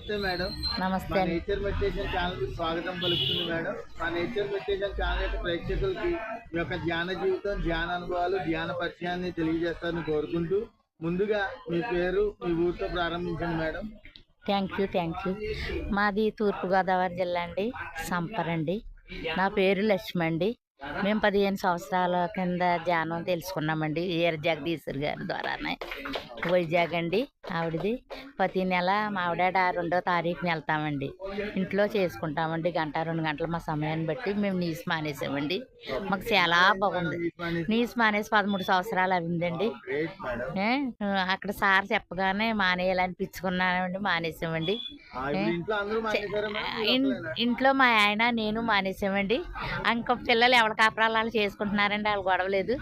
నమస్తే మేడం. మా నమస్తే అండి. నేచర్ మెడిటేషన్ ఛానల్‌కి స్వాగతం పలుకుతుంది మేడం. మా నేచర్ మెడిటేషన్ ఛానల్ యొక్క ప్రేక్షకులకి మీ యొక్క ధ్యాన జీవితం, ధ్యాన అనుభవాలు, ధ్యాన పరిచయాన్ని తెలియజేస్తారని కోరుకుంటూ, ముందుగా మీ పేరు, మీ ఊరితో ప్రారంభించండి మేడం. Thank you. మాది తూర్పుగోదావరి జిల్లా అండి, సంపరండి. నా పేరు లక్ష్మి అండి. మేము 15 సంవత్సరాల కింద ధ్యానం తెలుసుకున్నామండి ఈర జగదీశ్వర్ గారి ద్వారానే. వైజాగ్ అండి ఆవిడది. ప్రతి నెల మా ఆవిడ 2వ తారీఖున వెళ్తామండి. ఇంట్లో చేసుకుంటామండి. గంట 2 గంటలు మా సమయాన్ని బట్టి మేము నీసు మానేసామండి. మాకు చాలా బాగుంది. నీసు మానేసి 13 సంవత్సరాలు అయిందండి. Great madam. అక్కడ సార్ చెప్పగానే మానేయాలనిపించుకున్నామండి, మానేసామండి. ఇప్పుడు ఇంట్లో అందరూ మానేశారా మేడం? మీరు ఒక్కలేనా? ఇంట్లో మా ఆయన నేను మానేసామండి. ఇంకో పిల్లలు ఎవరి కాపురాలు వాళ్ళు చేసుకుంటున్నారండి, వాళ్ళు గొడవలేదు.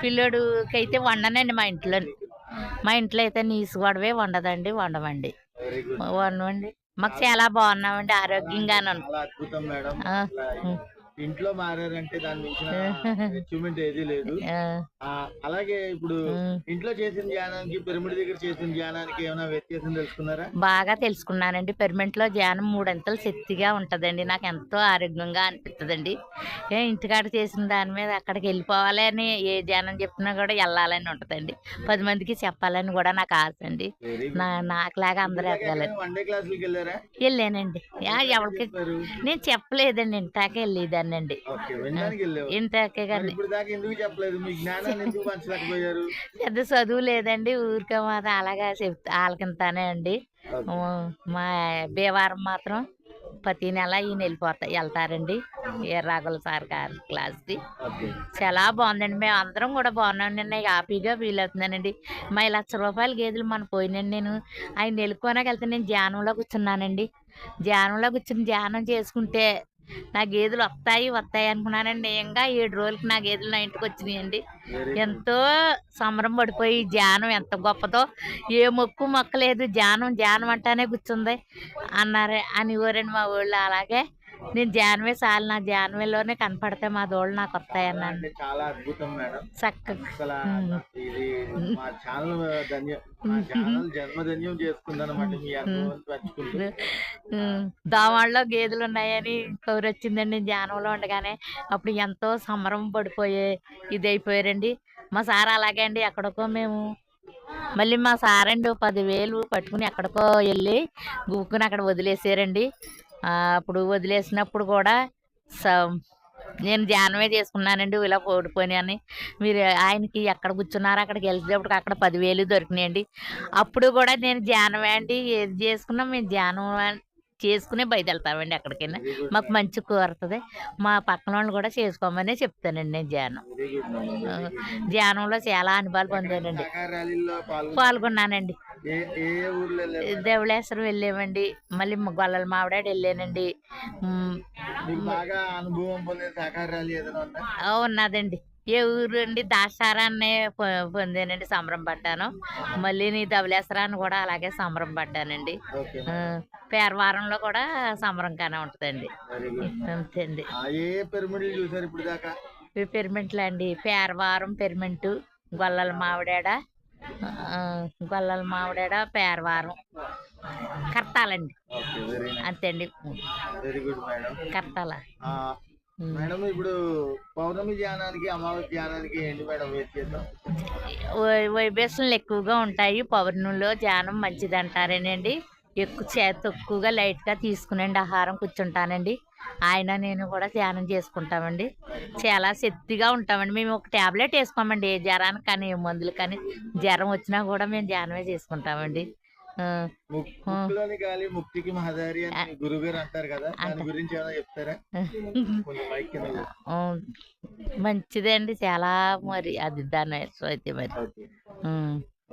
పిల్లోడికి అయితే వండనండి మా ఇంట్లో. మా ఇంట్లో అయితే నీసు గొడవే ఉండదండి, వండమండి. Very good. వండమండి. మాకు చాలా బాగున్నామండి, ఆరోగ్యంగాను. చాలా అద్భుతం మేడం. ఆ, అసలు ఇంట్లో మారారంటే దాని మించిన అచీవ్మెంట్ ఏదీ లేదు. అలాగే ఇప్పుడు ఇంట్లో చేసిన ధ్యానానికి, పిరమిడ్ దగ్గర చేసిన ధ్యానానికి ఏమైనా వ్యత్యాసం తెలుసుకున్నారా? బాగా తెలుసుకున్నానండి. పెర్మెంట్లో ధ్యానం 3 అంతలు శక్తిగా ఉంటుందండి. నాకు ఎంతో ఆరోగ్యంగా అనిపిస్తుందండి. ఇంటికాడ చేసిన దాని మీద అక్కడికి వెళ్ళిపోవాలి అని, ఏ ధ్యానం చెప్తున్నా కూడా వెళ్ళాలని ఉంటుందండి. 10 మందికి చెప్పాలని కూడా నాకు ఆశ అండి. Very good. నాకులాగా అందరూ ఎదగాలని వన్ డే క్లాసులకి వెళ్ళారా? వెళ్ళానండి. ఎవరికి చెప్పారు? నేను చెప్పలేదండి, ఇంటాకే వెళ్ళేదాన్నండి. ఓకే, వినడానికి వెళ్ళేవారు. ఇంటాకే మరి కానీ ఇప్పుడు దాకా ఎందుకు చెప్పలేదు? మీ జ్ఞానాన్ని ఎందుకు పంచలేకపోయారు? పెద్ద చదువు లేదండి, ఊరికే మాత్రం అలాగా ఆలకింతానే అండి. ఓకే. మా బేవారం మాత్రం ప్రతి నెల ఈయన వెళ్తారండి రాఘుల సార్ గారి క్లాస్కి. ఓకే. చాలా బాగుందండి. మేము అందరం కూడా బాగున్నాం. నిన్న హ్యాపీగా ఫీల్ అవుతున్నానండి. మా 1,00,000 రూపాయల గేదెలు మన పోయినండి. నేను ఆయన నెలుకోనకి వెళ్తే నేను ధ్యానంలో కూర్చున్నానండి. ధ్యానంలో కూర్చుని ధ్యానం చేసుకుంటే నా గేదెలు వస్తాయి అనుకున్నానండి. ఇంకా 7 రోజులకి నా గేదెలు నా ఇంటికి వచ్చినాయండి. Very good. ఎంతో సంబరం పడిపోయి, ధ్యానం ఎంత గొప్పదో, ఏ మొక్కలేదు, ధ్యానం అంటానే కూర్చుంది అని ఊరండి మా ఊళ్ళో. అలాగే నేను ధ్యానమే చాలు, నా ధ్యానంలోనే కనపడితే మా దోళ్ళు నాకు వస్తాయన్నాను. అంటే చాలా అద్భుతం మేడం. చక్కగా అసలు ఇది మా ఛానల్ మా ఛానల్ జన్మధన్యం చేసుకుందనమాట మీ అనుభవం పంచుకుంటూ. దావాళ్ళలో గేదెలు ఉన్నాయని కౌరు వచ్చిందండి ధ్యానంలో ఉండగానే. అప్పుడు ఎంతో సంబరం పడిపోయే ఇది అయిపోయారండి. మా సార్ అలాగే అండి. ఎక్కడికో మేము మళ్ళీ మా సార్ అండి 10,000 పట్టుకుని ఎక్కడికో వెళ్ళి గుక్కుని అక్కడ వదిలేసారండి. అప్పుడు వదిలేసినప్పుడు కూడా నేను ధ్యానమే చేసుకున్నానండి. ఇలా ఓడిపోయినాయి అని. మీరు ఆయనకి ఎక్కడ కూర్చున్నారో అక్కడికి వెళ్ళేటప్పుడు అక్కడ 10,000 దొరికినాయండి. అప్పుడు కూడా నేను ధ్యానమే అండి. ఏది చేసుకున్నా మేము ధ్యానం చేసుకునే బయలుదేరుతామండి ఎక్కడికైనా. వెరీ గుడ్ మాకు మంచి కోరుతుంది. మా పక్కన వాళ్ళు కూడా చేసుకోమనే చెప్తానండి నేను ధ్యానం. Very good madam. Very good madam. ధ్యానంలో చాలా అనుభవాలు పొందానండి. శాఖా ర్యాలీలో పాల్గొన్నానండి. ఏ ఏ ఊర్లో వెళ్ళారు? ధవళేశ్వరం వెళ్ళామండి. మళ్ళీ గొల్లల మావిడాడు వెళ్ళానండి. మీకు బాగా అనుభవం పొందిన శాఖా ర్యాలీ ఏదైనా ఉందా? ఉన్నదండి. ఏ ఊరు అండి, దాసారాన్ని పొందానండి, సంబరం పడ్డాను. మళ్ళీ నీ ధవళేశ్వరాన్ని కూడా అలాగే సంబరం పడ్డానండి. ఓకే. పేరవారంలో కూడా సంబరంగానే ఉంటుందండి. Very good. అంతే అండి. ఏ పిరమిడ్లు చూసారు ఇప్పుడు దాకా? పెరిమెంట్లు అండి, పేరవారం పెరిమెంటు, గొల్లల మావిడాడ, పేరవారం, కర్తాలండి. Okay, very nice. అంతే అండి. Very good madam. Kartala. Madam ఇప్పుడు పౌర్ణమి ధ్యానానికి, అమావాస్య ధ్యానానికి ఏంటి మేడం వ్యత్యాసం? వైబ్రేషన్లు ఎక్కువగా ఉంటాయి. పౌర్ణమిలో ధ్యానం మంచిది అంటారేనండి. తక్కువగా లైట్గా తీసుకునండి ఆహారం కూర్చుంటానండి. ఆయన నేను కూడా ధ్యానం చేసుకుంటామండి. చాలా శక్తిగా ఉంటామండి. మేము ఒక ట్యాబ్లెట్ వేసుకోమండి, ఏ జ్వరానికి కానీ ఏ మందులు కానీ. జ్వరం వచ్చినా కూడా మేము ధ్యానమే చేసుకుంటామండి. ముక్కులోని గాలి ముక్తికి మహదారి అని గురువు గారు అంటారు కదా, దాని గురించి ఏమైనా చెప్తారా? కొంచెం మైక్ కింద పెట్టు. మంచిదే అండి చాలా. మరి అది దాని అయితే మరి. ఓకే.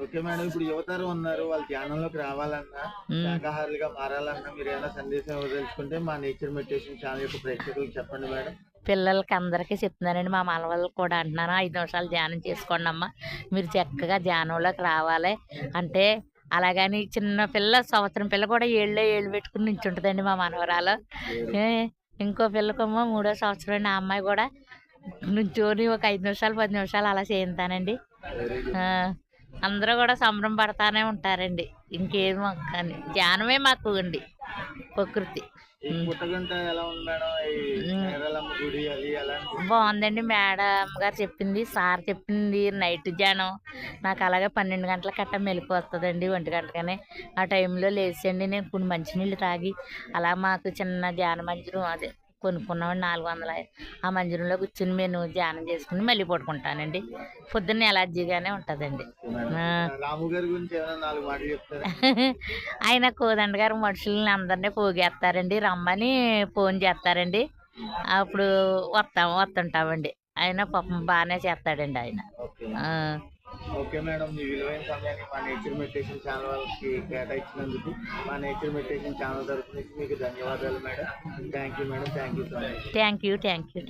ఓకే మేడం, ఇప్పుడు యువతరం ఉన్నారు, వాళ్ళు ధ్యానంలోకి రావాలన్నా, శాకాహారులుగా మారాలన్నా మీరు ఏమైనా సందేశం వదలుచుకుంటే మా నేచర్ మెడిటేషన్ ఛానల్ యొక్క ప్రేక్షకులకు చెప్పండి మేడం. పిల్లలకి అందరికీ చెప్తున్నానండి. మా మనవాళ్ళకి కూడా అంటున్నాను, 5 నిమిషాలు ధ్యానం చేసుకోండి అమ్మ, మీరు చక్కగా ధ్యానంలోకి రావాలి అంటే. అలాగని చిన్న పిల్ల, సంవత్సరం పిల్ల కూడా ఏళ్ళు పెట్టుకుని నించుంటుందండి మా మనవరాలు. ఇంకో పిల్లకమ్మో 3వ సంవత్సరం అండి. ఆ అమ్మాయి కూడా నుంచోని ఒక 5 నిమిషాలు 10 నిమిషాలు అలా చేయిస్తానండి. Very good. అందరూ కూడా సంబరం పడతానే ఉంటారండి. ఇంకేం మాకు కానీ ధ్యానమే మాకు అండి ప్రకృతి. ఈ పుట్టగుంట ఎలా ఉంది మేడం? ఈ నేరలమ్మ గుడి అది ఎలాంటి? బాగుందండి. మేడం గారు చెప్పింది, సార్ చెప్పింది నైట్ ధ్యానం. నాకు అలాగే 12 గంటల కట్ట మెలకు వస్తుందండి, 1 గంటకనే. ఆ టైంలో లేచండి నేను కొన్ని మంచినీళ్ళు తాగి అలా మాకు చిన్న ధ్యాన మందిరం అదే కొనుక్కున్నామండి 400. ఆ మందిరంలో కూర్చుని నేను ధ్యానం చేసుకుని మళ్ళీ పడుకుంటానండి. పొద్దున్న ఎలర్జీగానే ఉంటుందండి. రాము గారి గురించి ఏమైనా 4 మాటలు చెప్తారా? ఆయన కోదండ గారు మనుషుల్ని అందరినీ పోగేస్తారండి, రమ్మని ఫోన్ చేస్తారండి. అప్పుడు వస్తుంటామండి. ఆయన పాపం బాగానే చేస్తాడండి ఆయన. ఓకే. ఆ, ఓకే మేడం, మీ విలువైన సమయాన్ని మా నేచర్ మెడిటేషన్ ఛానల్ వాళ్ళకి కేటాయించినందుకు మా నేచర్ మెడిటేషన్ ఛానల్ తరఫు నుంచి మీకు ధన్యవాదాలు madam. Thank you madam. Thank you so much. Thank you.